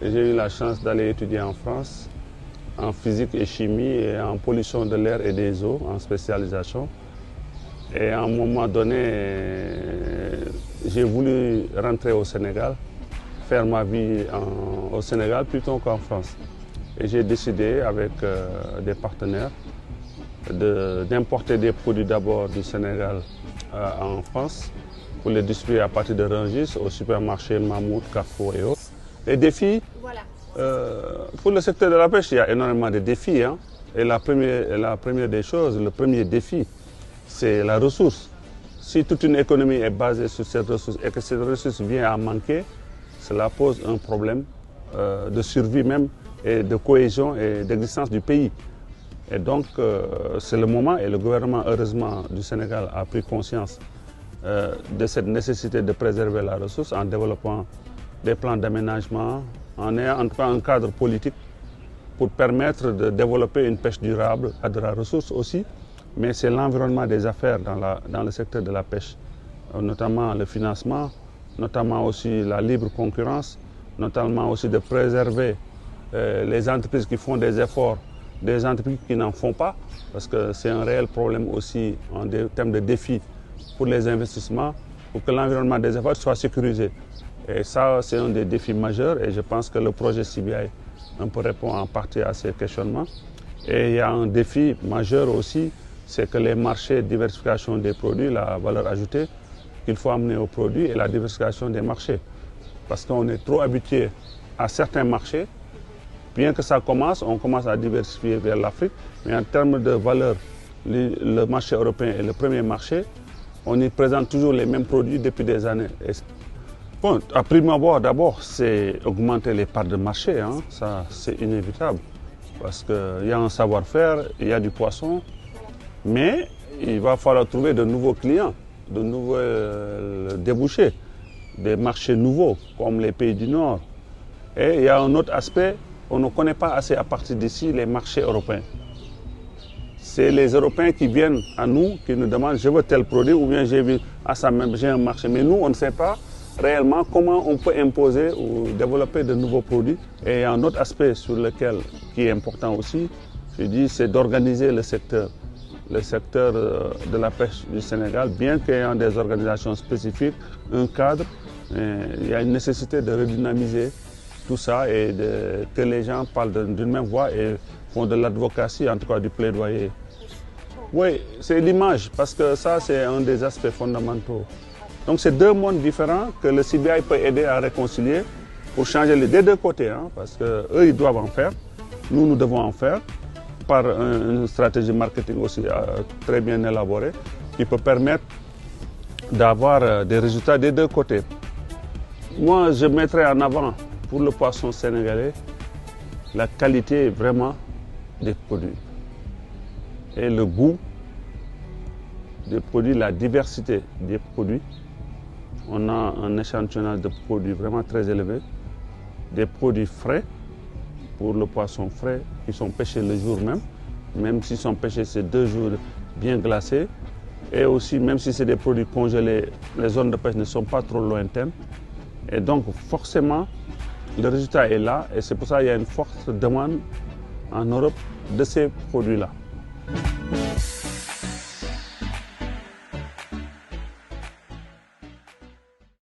J'ai eu la chance d'aller étudier en France, en physique et chimie et en pollution de l'air et des eaux, en spécialisation. Et à un moment donné, j'ai voulu rentrer au Sénégal, faire ma vie au Sénégal plutôt qu'en France. Et j'ai décidé avec des partenaires d'importer des produits d'abord du Sénégal en France pour les distribuer à partir de Rungis au supermarché Mammouth, Carrefour et autres. Les défis, voilà. Pour le secteur de la pêche, il y a énormément de défis. Hein. Et la première des choses, le premier défi, c'est la ressource. Si toute une économie est basée sur cette ressource et que cette ressource vient à manquer, cela pose un problème de survie même et de cohésion et d'existence du pays. Et donc, c'est le moment et le gouvernement, heureusement, du Sénégal a pris conscience de cette nécessité de préserver la ressource en développant des plans d'aménagement, en ayant en tout cas un cadre politique pour permettre de développer une pêche durable à de la ressource aussi. Mais c'est l'environnement des affaires dans le secteur de la pêche, notamment le financement, notamment aussi la libre concurrence, notamment aussi de préserver les entreprises qui font des efforts, des entreprises qui n'en font pas, parce que c'est un réel problème aussi en termes de défis pour les investissements, pour que l'environnement des efforts soit sécurisé. Et ça, c'est un des défis majeurs et je pense que le projet CBI un peu répond en partie à ces questionnements. Et il y a un défi majeur aussi, c'est que les marchés, diversification des produits, la valeur ajoutée qu'il faut amener aux produits et la diversification des marchés. Parce qu'on est trop habitué à certains marchés. Bien que ça commence, on commence à diversifier vers l'Afrique, mais en termes de valeur, le marché européen est le premier marché. On y présente toujours les mêmes produits depuis des années. Bon, à prime abord, d'abord, c'est augmenter les parts de marché. Hein. Ça, c'est inévitable. Parce qu'il y a un savoir-faire, il y a du poisson, mais il va falloir trouver de nouveaux clients, de nouveaux débouchés, des marchés nouveaux, comme les pays du Nord. Et il y a un autre aspect, on ne connaît pas assez à partir d'ici les marchés européens. C'est les Européens qui viennent à nous, qui nous demandent « je veux tel produit » ou bien « j'ai un marché ». Mais nous, on ne sait pas réellement comment on peut imposer ou développer de nouveaux produits. Et il y a un autre aspect qui est important aussi, je dis, c'est d'organiser le secteur de la pêche du Sénégal, bien qu'il y ait des organisations spécifiques, un cadre, il y a une nécessité de redynamiser tout ça et que les gens parlent d'une même voix et font de l'advocacy, en tout cas du plaidoyer. Oui, c'est l'image, parce que ça, c'est un des aspects fondamentaux. Donc, c'est deux mondes différents que le CBI peut aider à réconcilier pour changer des deux côtés, hein, parce qu'eux, ils doivent en faire, nous devons en faire, par une stratégie marketing aussi très bien élaborée, qui peut permettre d'avoir des résultats des deux côtés. Moi, je mettrais en avant, pour le poisson sénégalais, la qualité vraiment des produits et le goût des produits, la diversité des produits. On a un échantillonnage de produits vraiment très élevé, des produits frais pour le poisson frais qui sont pêchés le jour même s'ils sont pêchés c'est 2 jours bien glacés, et aussi même si c'est des produits congelés, les zones de pêche ne sont pas trop lointaines. Et donc forcément, le résultat est là et c'est pour ça qu'il y a une forte demande en Europe de ces produits-là.